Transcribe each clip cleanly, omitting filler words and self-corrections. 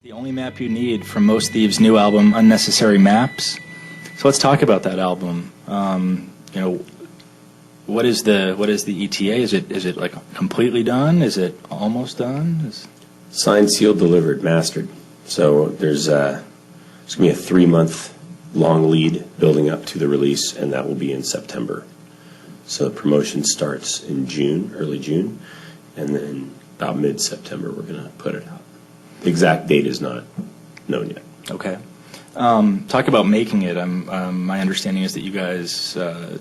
The only map you need from Most Thieves' new album, Unnecessary Maps. So let's talk about that album. What is the ETA? Is it like completely done? Is it almost done? Signed, sealed, delivered, mastered. So there's going to be a 3-month long lead building up to the release, and that will be in September. So the promotion starts in June, early June, and then about mid-September we're going to put it out. The exact date is not known yet. Okay. Talk about making it. My understanding is that you guys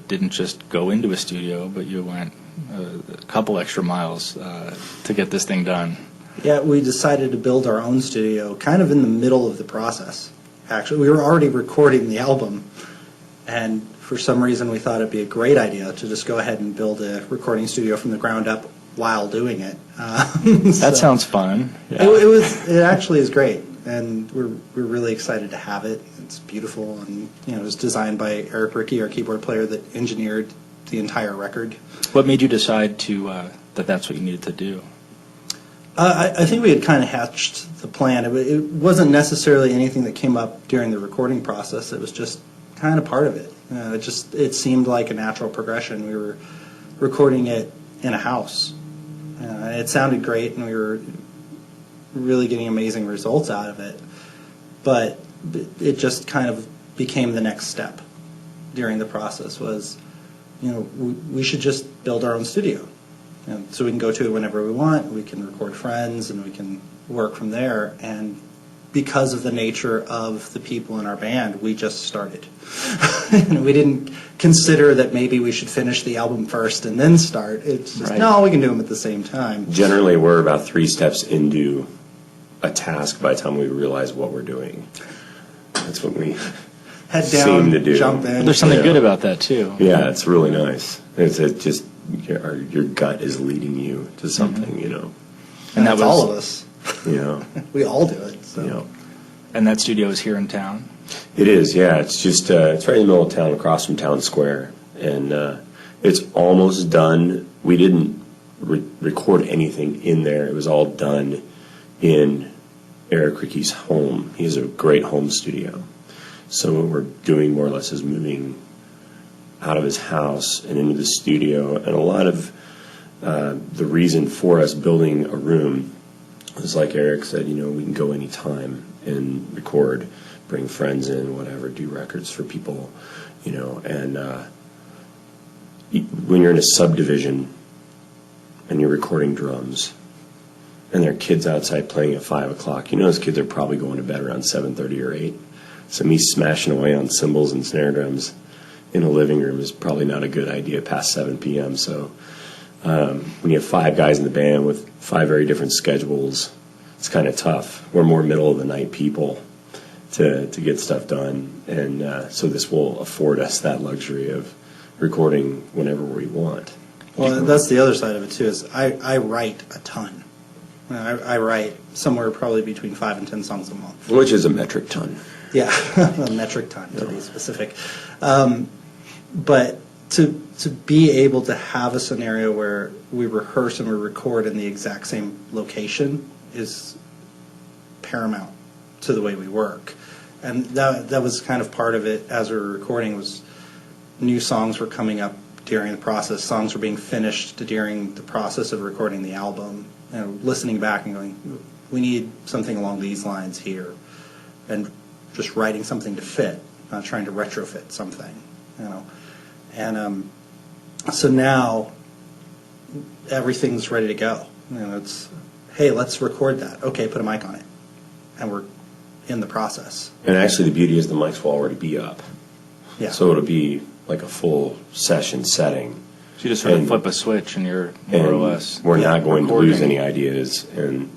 didn't just go into a studio, but you went a couple extra miles to get this thing done. Yeah, we decided to build our own studio kind of in the middle of the process. Actually, we were already recording the album, and for some reason we thought it'd be a great idea to just go ahead and build a recording studio from the ground up while doing it. That sounds fun. Yeah. It actually is great, and we're really excited to have it. It's beautiful, and it was designed by Eric Rickey, our keyboard player, that engineered the entire record. What made you decide to that's what you needed to do? I think we had kind of hatched the plan. It wasn't necessarily anything that came up during the recording process. It was just kind of part of it. It seemed like a natural progression. We were recording it in a house. It sounded great, and we were really getting amazing results out of it. But it just kind of became the next step during the process was, we should just build our own studio. So we can go to it whenever we want, we can record friends, and we can work from there. And because of the nature of the people in our band, we just started. We didn't consider that maybe we should finish the album first and then start. It's just, no, we can do them at the same time. Generally, we're about 3 steps into a task by the time we realize what we're doing. That's what we Head seem down, to do. jump in. But there's something good about that, too. Yeah, it's really nice. It's just your gut is leading you to something, And that's all of us. We all do it. So. And that studio is here in town? It is, yeah. It's just it's right in the middle of town, across from Town Square, and it's almost done. We didn't record anything in there. It was all done in Eric Rickey's home. He has a great home studio. So what we're doing more or less is moving out of his house and into the studio. And a lot of the reason for us building a room is, like Eric said, we can go anytime and record, bring friends in, whatever, do records for people, and when you're in a subdivision and you're recording drums and there are kids outside playing at 5 o'clock, those kids are probably going to bed around 7:30 or 8. So me smashing away on cymbals and snare drums in a living room is probably not a good idea past 7 p.m. So when you have 5 guys in the band with 5 very different schedules, it's kind of tough. We're more middle of the night people to get stuff done, and so this will afford us that luxury of recording whenever we want. Well, that's the other side of it too. Is I write a ton. I write somewhere probably between 5 and 10 songs a month. Which is a metric ton. Yeah, a metric ton to be specific. But to be able to have a scenario where we rehearse and we record in the exact same location is paramount to the way we work. And that was kind of part of it as we were recording, was new songs were coming up during the process. Songs were being finished during the process of recording the album. Listening back and going, we need something along these lines here. And just writing something to fit, not trying to retrofit something, And so now everything's ready to go. It's, hey, let's record that. Okay, put a mic on it. And we're in the process. And actually the beauty is the mics will already be up. Yeah. So it'll be like a full session setting. So you just sort of flip a switch and you're more or less we're not going recording. to lose any ideas and,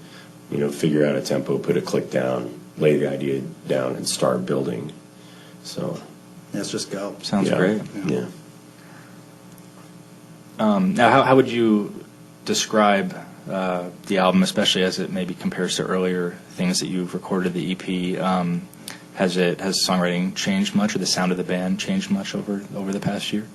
figure out a tempo, put a click down, lay the idea down, and start building. So let's just go. Sounds great. Yeah. Now, how would you describe the album, especially as it maybe compares to earlier things that you've recorded, the EP? Has songwriting changed much, or the sound of the band changed much over the past year?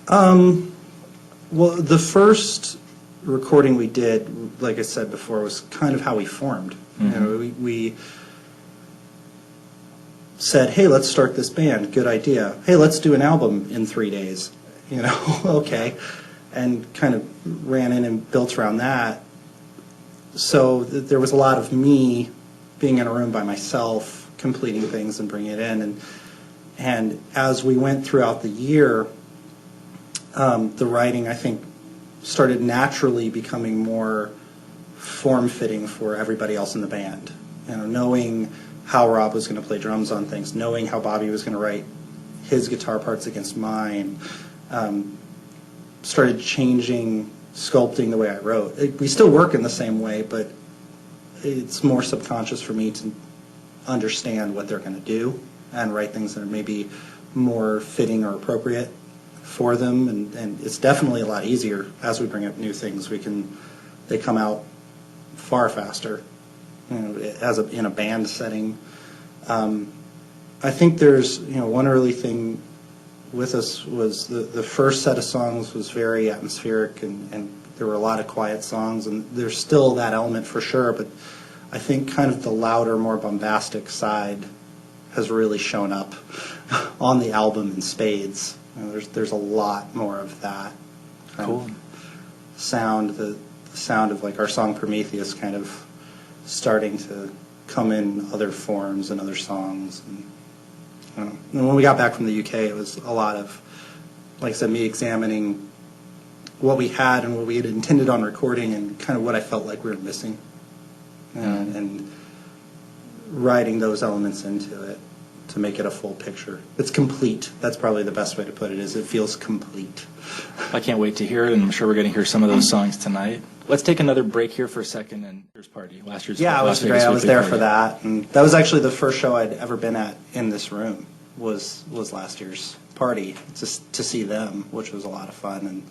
Well, the first recording we did, like I said before, was kind of how we formed. We said, hey, let's start this band. Good idea. Hey, let's do an album in 3 days. Okay. And kind of ran in and built around that. So there was a lot of me being in a room by myself, completing things and bringing it in. And as we went throughout the year, the writing, I think, started naturally becoming more form-fitting for everybody else in the band. Knowing how Rob was going to play drums on things, knowing how Bobby was going to write his guitar parts against mine, started changing, sculpting the way I wrote. We still work in the same way, but it's more subconscious for me to understand what they're going to do and write things that are maybe more fitting or appropriate for them. And it's definitely a lot easier as we bring up new things. They come out far faster, in a band setting. I think there's, one early thing with us was the first set of songs was very atmospheric, and there were a lot of quiet songs, and there's still that element for sure, but I think kind of the louder, more bombastic side has really shown up on the album in spades. There's a lot more of that Cool. sound, the sound of like our song Prometheus kind of starting to come in other forms and other songs. And when we got back from the UK, it was a lot of, like I said, me examining what we had and what we had intended on recording and kind of what I felt like we were missing, and writing those elements into it to make it a full picture. It's complete. That's probably the best way to put it, is it feels complete. I can't wait to hear it, and I'm sure we're going to hear some of those songs tonight. Let's take another break here for a second. And last year's Yeah, it was great. I was there for that, and that was actually the first show I'd ever been at in this room. Was last year's party, just to see them, which was a lot of fun.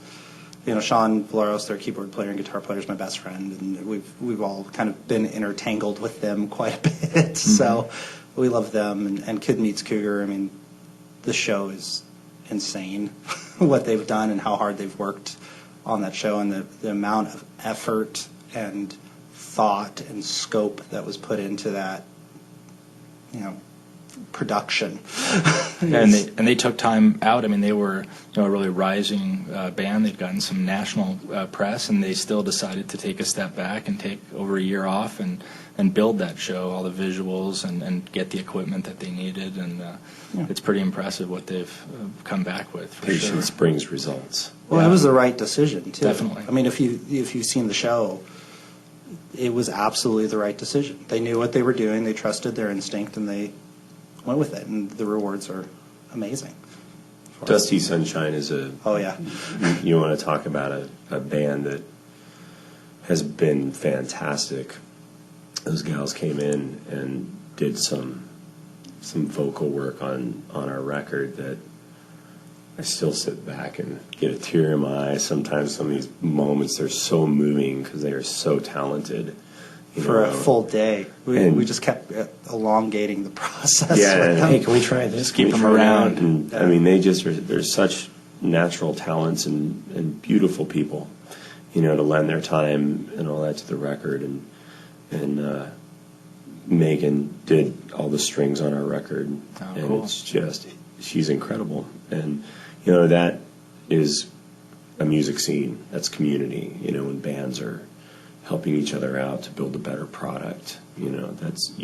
And Sean Vlaros, their keyboard player and guitar player, is my best friend, and we've all kind of been intertangled with them quite a bit. Mm-hmm. So we love them. And Kid Meets Cougar. I mean, the show is insane what they've done and how hard they've worked on that show, and the amount of effort and thought and scope that was put into that, production. And they took time out. I mean, they were a really rising band. They'd gotten some national press, and they still decided to take a step back and take over a year off and build that show, all the visuals, and get the equipment that they needed. And it's pretty impressive what they've come back with. For Patience sure. brings results. Well, it was the right decision too. Definitely. I mean, if you've seen the show, it was absolutely the right decision. They knew what they were doing. They trusted their instinct, and they went with it, and the rewards are amazing. Dusty Sunshine is Oh yeah. You want to talk about a band that has been fantastic. Those gals came in and did some vocal work on our record that I still sit back and get a tear in my eye. Sometimes some of these moments, they're so moving because they are so talented. For a full day. We just kept elongating the process. Yeah, with and, them. hey, can we try this? Keep Can we them try around. that? And, I mean, they're such natural talents and beautiful people, to lend their time and all that to the record. And Megan did all the strings on our record. Oh, and cool. it's just, she's incredible. And, that is a music scene. That's community, when bands are helping each other out to build a better product. You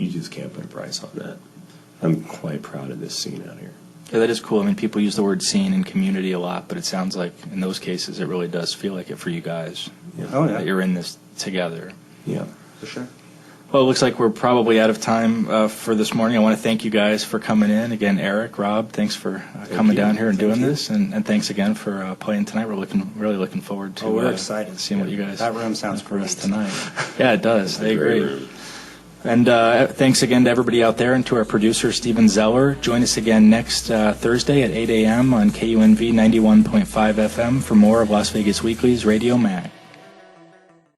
just can't put a price on that. I'm quite proud of this scene out here. Yeah, that is cool. I mean, people use the word scene and community a lot, but it sounds like in those cases it really does feel like it for you guys. Yeah. Oh, yeah. That you're in this together. Yeah. For sure. Well, it looks like we're probably out of time for this morning. I want to thank you guys for coming in. Again, Eric, Rob, thanks for coming down here and doing this, and thanks again for playing tonight. We're really looking forward to we're excited. seeing what you guys That room sounds for us great. tonight. Yeah, it does. They Great agree. room. And thanks again to everybody out there and to our producer, Steven Zeller. Join us again next Thursday at 8 a.m. on KUNV 91.5 FM for more of Las Vegas Weekly's Radio Mac.